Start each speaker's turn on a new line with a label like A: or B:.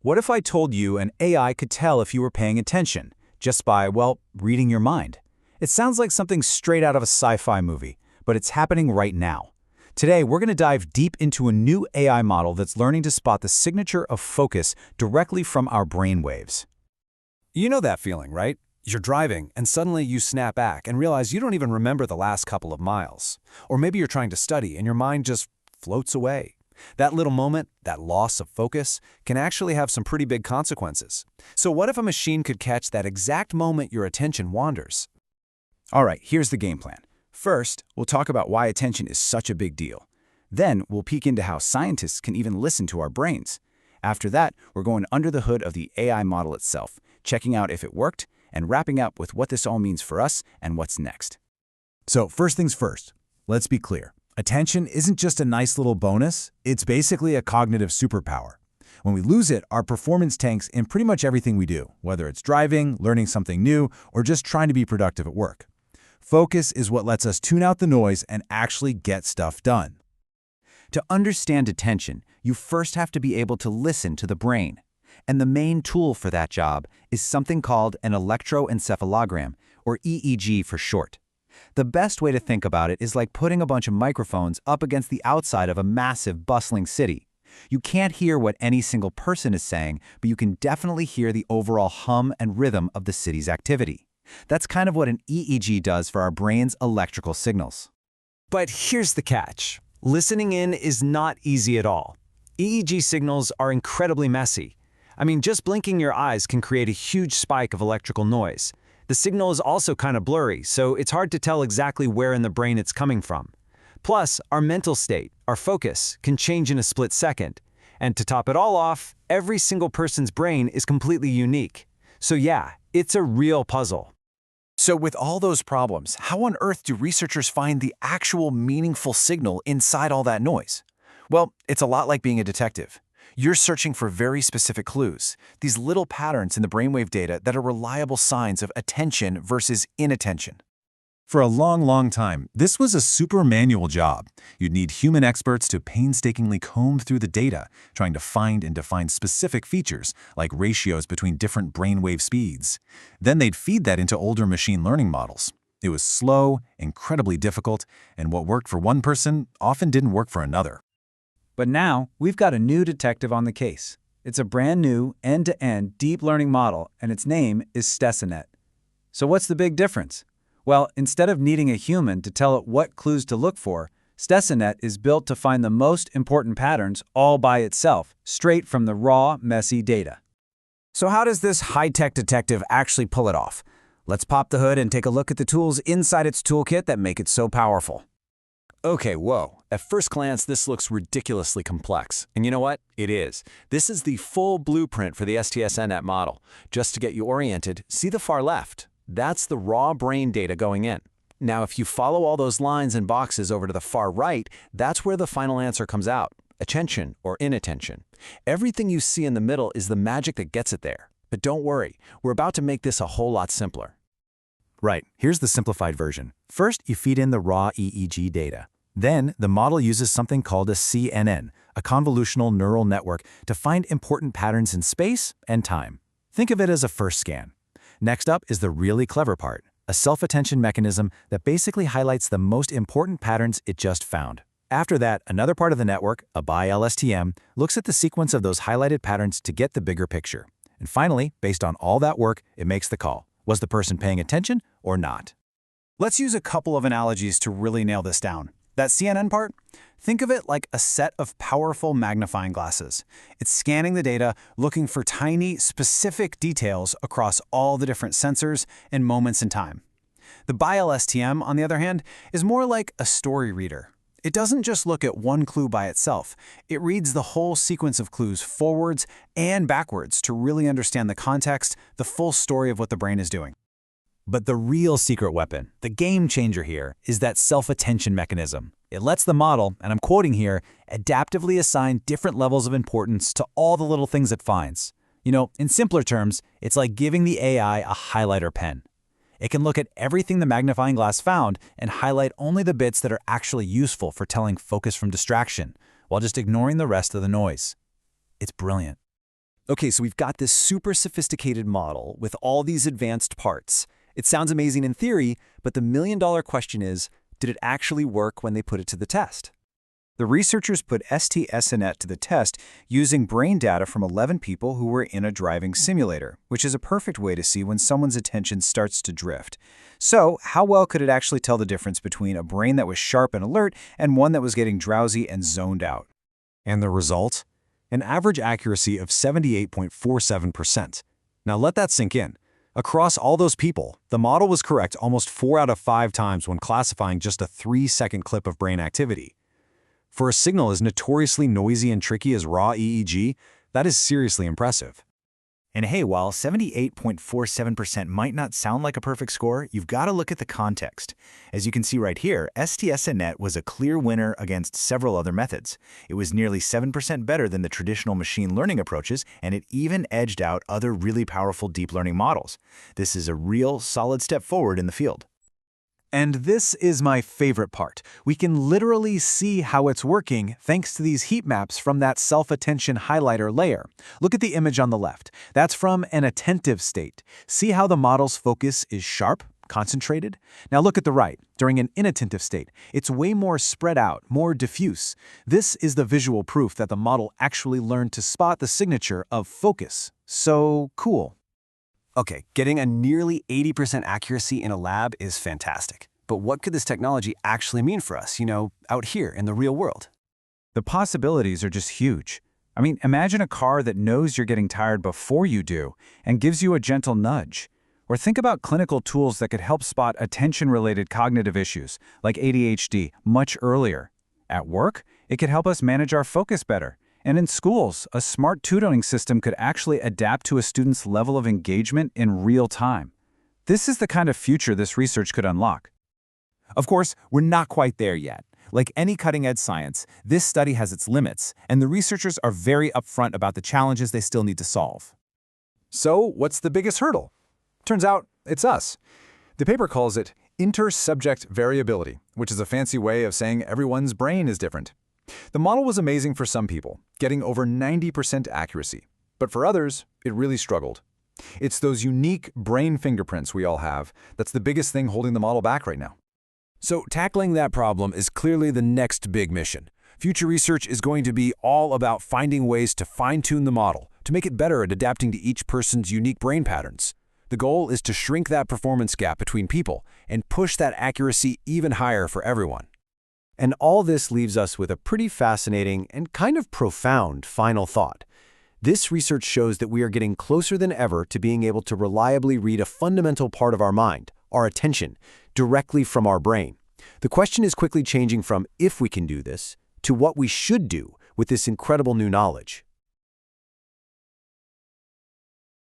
A: What if I told you an AI could tell if you were paying attention, just by, well, reading your mind? It sounds like something straight out of a sci-fi movie, but it's happening right now. Today, we're going to dive deep into a new AI model that's learning to spot the signature of focus directly from our brainwaves.
B: You know that feeling, right? You're driving, and suddenly you snap back and realize you don't even remember the last couple of miles. Or maybe you're trying to study and your mind just floats away. That little moment, that loss of focus, can actually have some pretty big consequences. So what if a machine could catch that exact moment your attention wanders?
A: All right, here's the game plan. First, we'll talk about why attention is such a big deal. Then, we'll peek into how scientists can even listen to our brains. After that, we're going under the hood of the AI model itself, checking out if it worked, and wrapping up with what this all means for us and what's next. So, first things first, let's be clear. Attention isn't just a nice little bonus, it's basically a cognitive superpower. When we lose it, our performance tanks in pretty much everything we do, whether it's driving, learning something new, or just trying to be productive at work. Focus is what lets us tune out the noise and actually get stuff done. To understand attention, you first have to be able to listen to the brain. And the main tool for that job is something called an electroencephalogram, or EEG for short. The best way to think about it is like putting a bunch of microphones up against the outside of a massive, bustling city. You can't hear what any single person is saying, but you can definitely hear the overall hum and rhythm of the city's activity. That's kind of what an EEG does for our brain's electrical signals.
B: But here's the catch. Listening in is not easy at all. EEG signals are incredibly messy. I mean, just blinking your eyes can create a huge spike of electrical noise. The signal is also kind of blurry, so it's hard to tell exactly where in the brain it's coming from. Plus, our mental state, our focus, can change in a split second. And to top it all off, every single person's brain is completely unique. So yeah, it's a real puzzle.
A: So with all those problems, how on earth do researchers find the actual meaningful signal inside all that noise? Well, it's a lot like being a detective. You're searching for very specific clues, these little patterns in the brainwave data that are reliable signs of attention versus inattention. For a long time, this was a super manual job. You'd need human experts to painstakingly comb through the data, trying to find and define specific features, like ratios between different brainwave speeds. Then they'd feed that into older machine learning models. It was slow, incredibly difficult, and what worked for one person often didn't work for another. But now, we've got a new detective on the case. It's a brand new, end-to-end deep learning model, and its name is STESA-Net. So what's the big difference? Well, instead of needing a human to tell it what clues to look for, STESA-Net is built to find the most important patterns all by itself, straight from the raw, messy data. So how does this high-tech detective actually pull it off? Let's pop the hood and take a look at the tools inside its toolkit that make it so powerful.
B: Okay, whoa. At first glance, this looks ridiculously complex. And you know what? It is. This is the full blueprint for the STESA-Net model. Just to get you oriented, see the far left. That's the raw brain data going in. Now, if you follow all those lines and boxes over to the far right, that's where the final answer comes out. Attention or inattention. Everything you see in the middle is the magic that gets it there. But don't worry, we're about to make this a whole lot simpler.
A: Right, here's the simplified version. First, you feed in the raw EEG data. Then, the model uses something called a CNN, a convolutional neural network, to find important patterns in space and time. Think of it as a first scan. Next up is the really clever part, a self-attention mechanism that basically highlights the most important patterns it just found. After that, another part of the network, a bi-LSTM, looks at the sequence of those highlighted patterns to get the bigger picture. And finally, based on all that work, it makes the call. Was the person paying attention or not? Let's use a couple of analogies to really nail this down. That CNN part? Think of it like a set of powerful magnifying glasses. It's scanning the data, looking for tiny, specific details across all the different sensors and moments in time. The bi-LSTM, on the other hand, is more like a story reader. It doesn't just look at one clue by itself. It reads the whole sequence of clues forwards and backwards to really understand the context, the full story of what the brain is doing. But the real secret weapon, the game changer here, is that self-attention mechanism. It lets the model, and I'm quoting here, adaptively assign different levels of importance to all the little things it finds. You know, in simpler terms, it's like giving the AI a highlighter pen. It can look at everything the magnifying glass found and highlight only the bits that are actually useful for telling focus from distraction, while just ignoring the rest of the noise. It's brilliant.
B: Okay, so we've got this super sophisticated model with all these advanced parts. It sounds amazing in theory, but the million-dollar question is, did it actually work when they put it to the test?
A: The researchers put STESA-Net to the test using brain data from 11 people who were in a driving simulator, which is a perfect way to see when someone's attention starts to drift. So, how well could it actually tell the difference between a brain that was sharp and alert and one that was getting drowsy and zoned out?
B: And the result? An average accuracy of 78.47%. Now let that sink in. Across all those people, the model was correct almost 4 out of 5 times when classifying just a 3-second clip of brain activity. For a signal as notoriously noisy and tricky as raw EEG, that is seriously impressive.
A: And hey, while 78.47% might not sound like a perfect score, you've got to look at the context. As you can see right here, STESA-Net was a clear winner against several other methods. It was nearly 7% better than the traditional machine learning approaches, and it even edged out other really powerful deep learning models. This is a real solid step forward in the field.
B: And this is my favorite part. We can literally see how it's working thanks to these heat maps from that self-attention highlighter layer. Look at the image on the left. That's from an attentive state. See how the model's focus is sharp, concentrated? Now look at the right. During an inattentive state, it's way more spread out, more diffuse. This is the visual proof that the model actually learned to spot the signature of focus. So cool. Okay, getting a nearly 80% accuracy in a lab is fantastic. But what could this technology actually mean for us, out here in the real world?
A: The possibilities are just huge. I mean, imagine a car that knows you're getting tired before you do and gives you a gentle nudge. Or think about clinical tools that could help spot attention-related cognitive issues, like ADHD, much earlier. At work, it could help us manage our focus better. And in schools, a smart tutoring system could actually adapt to a student's level of engagement in real time. This is the kind of future this research could unlock.
C: Of course, we're not quite there yet. Like any cutting-edge science, this study has its limits, and the researchers are very upfront about the challenges they still need to solve.
A: So, what's the biggest hurdle? Turns out, it's us. The paper calls it inter-subject variability, which is a fancy way of saying everyone's brain is different. The model was amazing for some people, getting over 90% accuracy. But for others, it really struggled. It's those unique brain fingerprints we all have that's the biggest thing holding the model back right now.
C: So tackling that problem is clearly the next big mission. Future research is going to be all about finding ways to fine-tune the model, to make it better at adapting to each person's unique brain patterns. The goal is to shrink that performance gap between people and push that accuracy even higher for everyone.
B: And all this leaves us with a pretty fascinating and kind of profound final thought. This research shows that we are getting closer than ever to being able to reliably read a fundamental part of our mind, our attention, directly from our brain. The question is quickly changing from if we can do this to what we should do with this incredible new knowledge.